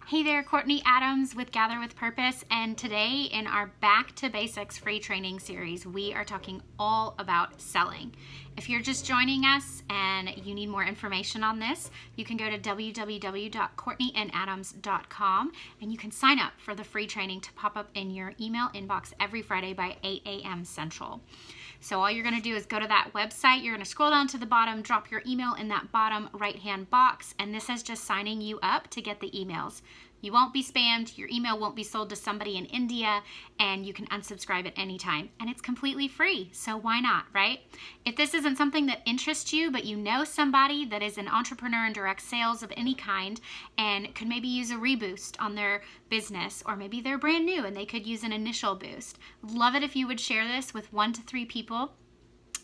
Hey there, Courtney Adams with Gather with Purpose, and today in our Back to Basics free training series, we are talking all about selling. If you're just joining us and you need more information on this, you can go to www.courtneyandadams.com and you can sign up for the free training to pop up in your email inbox every Friday by 8 a.m. Central. So all you're going to do is go to that website, you're going to scroll down to the bottom, drop your email in that bottom right-hand box, and this is just signing you up to get the emails. You won't be spammed, your email won't be sold to somebody in India, and you can unsubscribe at any time. And it's completely free, so why not, right? If this isn't something that interests you, but you know somebody that is an entrepreneur in direct sales of any kind and could maybe use a reboost on their business, or maybe they're brand new and they could use an initial boost. Love it if you would share this with 1 to 3 people.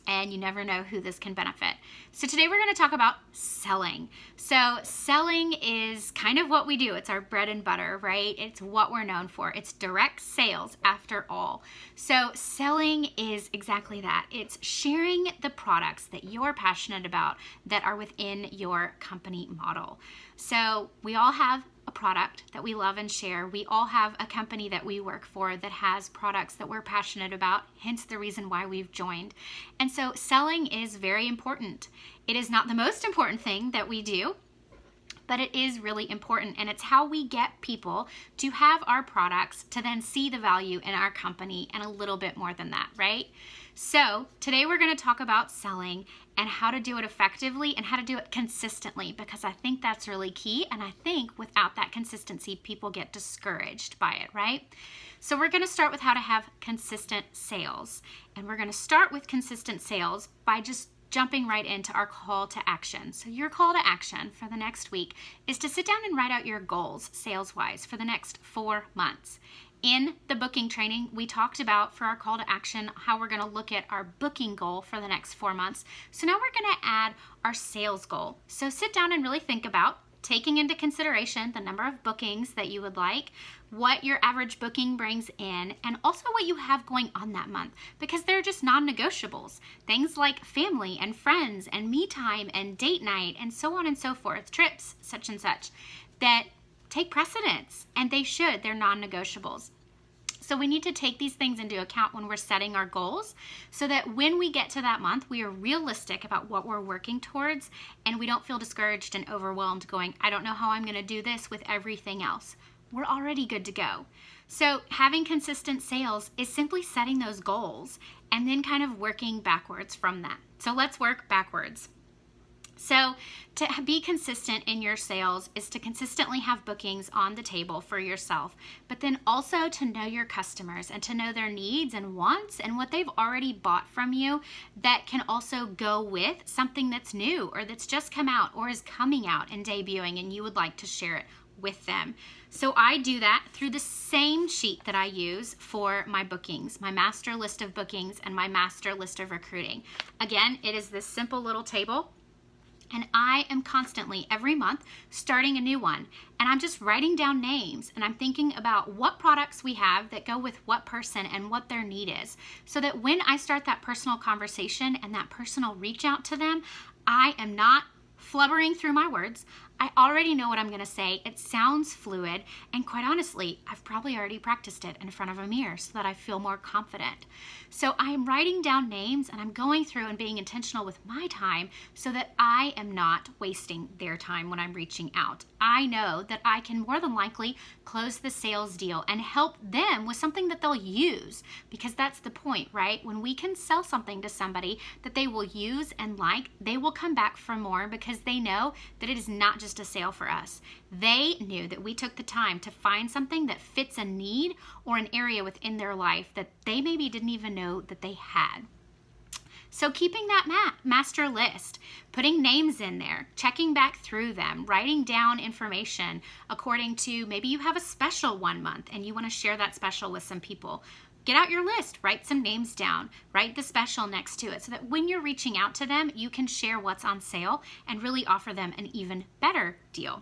And you never know who this can benefit. So today we're going to talk about selling. So selling is kind of what we do. It's our bread and butter, right? It's what we're known for. It's direct sales after all. So selling is exactly that. It's sharing the products that you're passionate about that are within your company model. So we all have a product that we love and share. We all have a company that we work for that has products that we're passionate about, hence the reason why we've joined. And so selling is very important. It is not the most important thing that we do, but it is really important, and it's how we get people to have our products to then see the value in our company and a little bit more than that, right? So today we're going to talk about selling and how to do it effectively and how to do it consistently, because I think that's really key, and I think without that consistency, people get discouraged by it, right? So we're going to start with how to have consistent sales, and we're going to start with consistent sales by just jumping right into our call to action. So your call to action for the next week is to sit down and write out your goals sales-wise for the next 4 months. In the booking training, we talked about for our call to action how we're going to look at our booking goal for the next 4 months. So now we're going to add our sales goal. So sit down and really think about taking into consideration the number of bookings that you would like, what your average booking brings in, and also what you have going on that month, because they're just non-negotiables. Things like family and friends and me time and date night and so on and so forth, trips, such and such, that take precedence, and they should. They're non-negotiables. So we need to take these things into account when we're setting our goals so that when we get to that month, we are realistic about what we're working towards and we don't feel discouraged and overwhelmed going, I don't know how I'm going to do this with everything else. We're already good to go. So having consistent sales is simply setting those goals and then kind of working backwards from that. So let's work backwards. So to be consistent in your sales is to consistently have bookings on the table for yourself, but then also to know your customers and to know their needs and wants and what they've already bought from you that can also go with something that's new or that's just come out or is coming out and debuting and you would like to share it with them. So I do that through the same sheet that I use for my bookings, my master list of bookings and my master list of recruiting. Again, it is this simple little table. And I am constantly, every month, starting a new one. And I'm just writing down names and I'm thinking about what products we have that go with what person and what their need is. So that when I start that personal conversation and that personal reach out to them, I am not flubbering through my words. I already know what I'm going to say. It sounds fluid, and quite honestly, I've probably already practiced it in front of a mirror so that I feel more confident. So I'm writing down names and I'm going through and being intentional with my time so that I am not wasting their time when I'm reaching out. I know that I can more than likely close the sales deal and help them with something that they'll use, because that's the point, right? When we can sell something to somebody that they will use and like, they will come back for more because they know that it is not just a sale for us. They knew that we took the time to find something that fits a need or an area within their life that they maybe didn't even know that they had. So keeping that master list, putting names in there, checking back through them, writing down information according to maybe you have a special 1 month and you want to share that special with some people. Get out your list, write some names down, write the special next to it so that when you're reaching out to them, you can share what's on sale and really offer them an even better deal.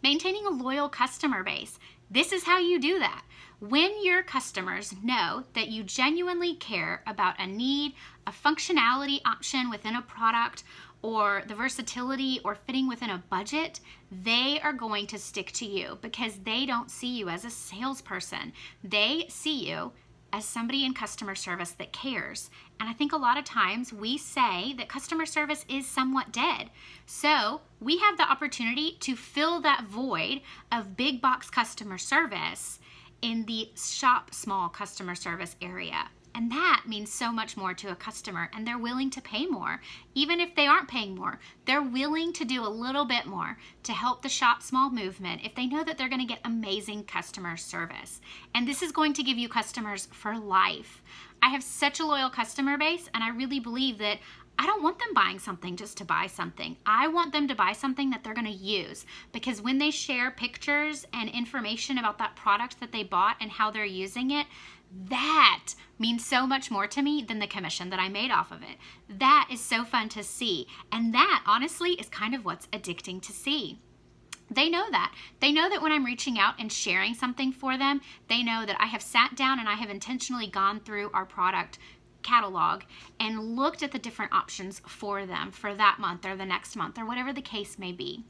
Maintaining a loyal customer base. This is how you do that. When your customers know that you genuinely care about a need, a functionality option within a product, or the versatility or fitting within a budget, they are going to stick to you because they don't see you as a salesperson. They see you as somebody in customer service that cares. And I think a lot of times we say that customer service is somewhat dead. So we have the opportunity to fill that void of big box customer service in the shop small customer service area. And that means so much more to a customer, and they're willing to pay more. Even if they aren't paying more, they're willing to do a little bit more to help the shop small movement if they know that they're going to get amazing customer service. And this is going to give you customers for life. I have such a loyal customer base, and I really believe that I don't want them buying something just to buy something. I want them to buy something that they're going to use, because when they share pictures and information about that product that they bought and how they're using it, that means so much more to me than the commission that I made off of it. That is so fun to see. And that, honestly, is kind of what's addicting to see. They know that. They know that when I'm reaching out and sharing something for them, they know that I have sat down and I have intentionally gone through our product catalog and looked at the different options for them for that month or the next month or whatever the case may be.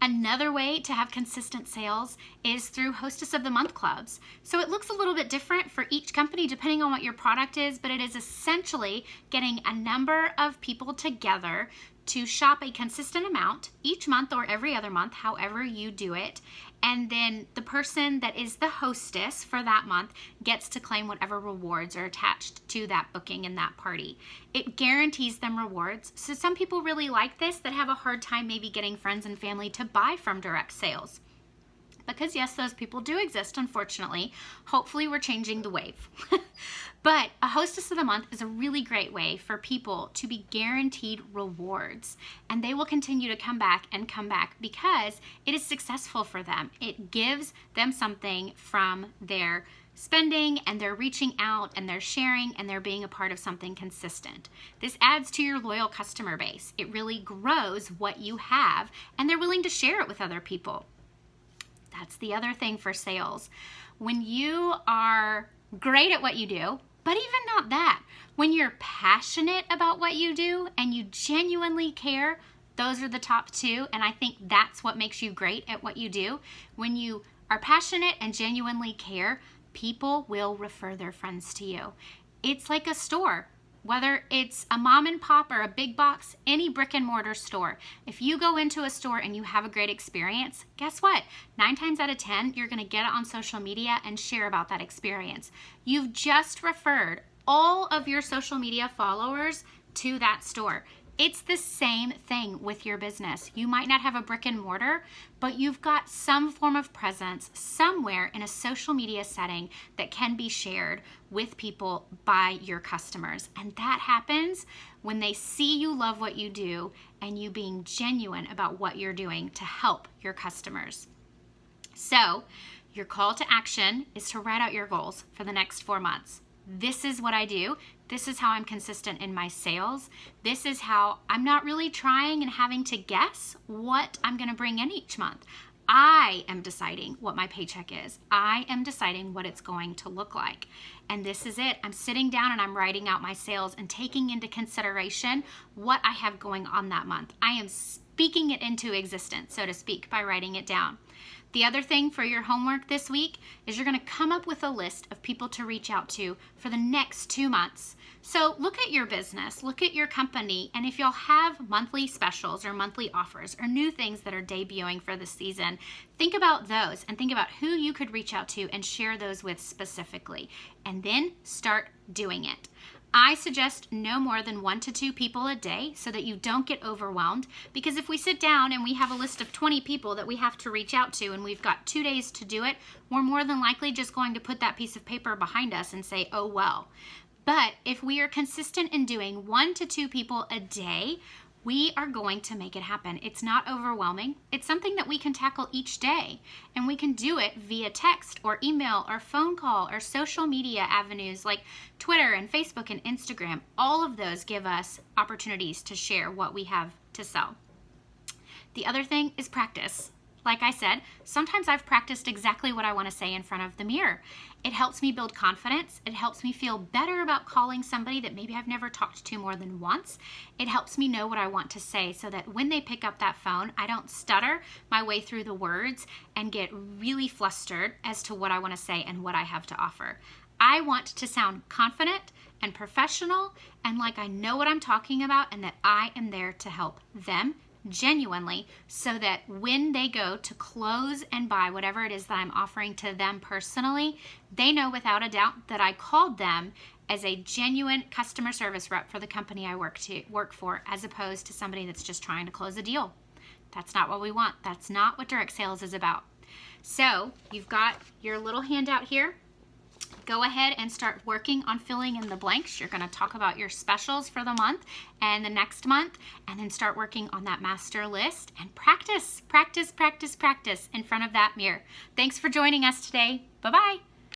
Another way to have consistent sales is through Hostess of the Month clubs. So it looks a little bit different for each company depending on what your product is, but it is essentially getting a number of people together to shop a consistent amount each month or every other month, however you do it. And then the person that is the hostess for that month gets to claim whatever rewards are attached to that booking and that party. It guarantees them rewards. So some people really like this that have a hard time maybe getting friends and family to buy from direct sales. Because yes, those people do exist, unfortunately. Hopefully we're changing the wave. But a Hostess of the Month is a really great way for people to be guaranteed rewards. And they will continue to come back because it is successful for them. It gives them something from their spending, and they're reaching out and they're sharing and they're being a part of something consistent. This adds to your loyal customer base. It really grows what you have, and they're willing to share it with other people. That's the other thing for sales. When you are great at what you do, but even not that, when you're passionate about what you do and you genuinely care, those are the top two. And I think that's what makes you great at what you do. When you are passionate and genuinely care, people will refer their friends to you. It's like a store. Whether it's a mom and pop or a big box, any brick and mortar store, if you go into a store and you have a great experience, guess what? 9 times out of 10, you're going to get it on social media and share about that experience. You've just referred all of your social media followers to that store. It's the same thing with your business. You might not have a brick and mortar, but you've got some form of presence somewhere in a social media setting that can be shared with people by your customers. And that happens when they see you love what you do and you being genuine about what you're doing to help your customers. So your call to action is to write out your goals for the next 4 months. This is what I do. This is how I'm consistent in my sales. This is how I'm not really trying and having to guess what I'm going to bring in each month. I am deciding what my paycheck is. I am deciding what it's going to look like. And this is it. I'm sitting down and I'm writing out my sales and taking into consideration what I have going on that month. I am speaking it into existence, so to speak, by writing it down. The other thing for your homework this week is you're going to come up with a list of people to reach out to for the next 2 months. So look at your business, look at your company, and if you'll have monthly specials or monthly offers or new things that are debuting for the season, think about those and think about who you could reach out to and share those with specifically, and then start doing it. I suggest no more than 1 to 2 people a day so that you don't get overwhelmed, because if we sit down and we have a list of 20 people that we have to reach out to and we've got 2 days to do it, we're more than likely just going to put that piece of paper behind us and say, oh well. But if we are consistent in doing 1 to 2 people a day, we are going to make it happen. It's not overwhelming. It's something that we can tackle each day, and we can do it via text or email or phone call or social media avenues like Twitter and Facebook and Instagram. All of those give us opportunities to share what we have to sell. The other thing is practice. Like I said, sometimes I've practiced exactly what I want to say in front of the mirror. It helps me build confidence. It helps me feel better about calling somebody that maybe I've never talked to more than once. It helps me know what I want to say so that when they pick up that phone, I don't stutter my way through the words and get really flustered as to what I want to say and what I have to offer. I want to sound confident and professional and like I know what I'm talking about and that I am there to help them genuinely, so that when they go to close and buy whatever it is that I'm offering to them personally, they know without a doubt that I called them as a genuine customer service rep for the company I work for, as opposed to somebody that's just trying to close a deal. That's not what we want. That's not what direct sales is about. So you've got your little handout here. Go ahead and start working on filling in the blanks. You're going to talk about your specials for the month and the next month, and then start working on that master list and practice in front of that mirror. Thanks for joining us today. Bye-bye.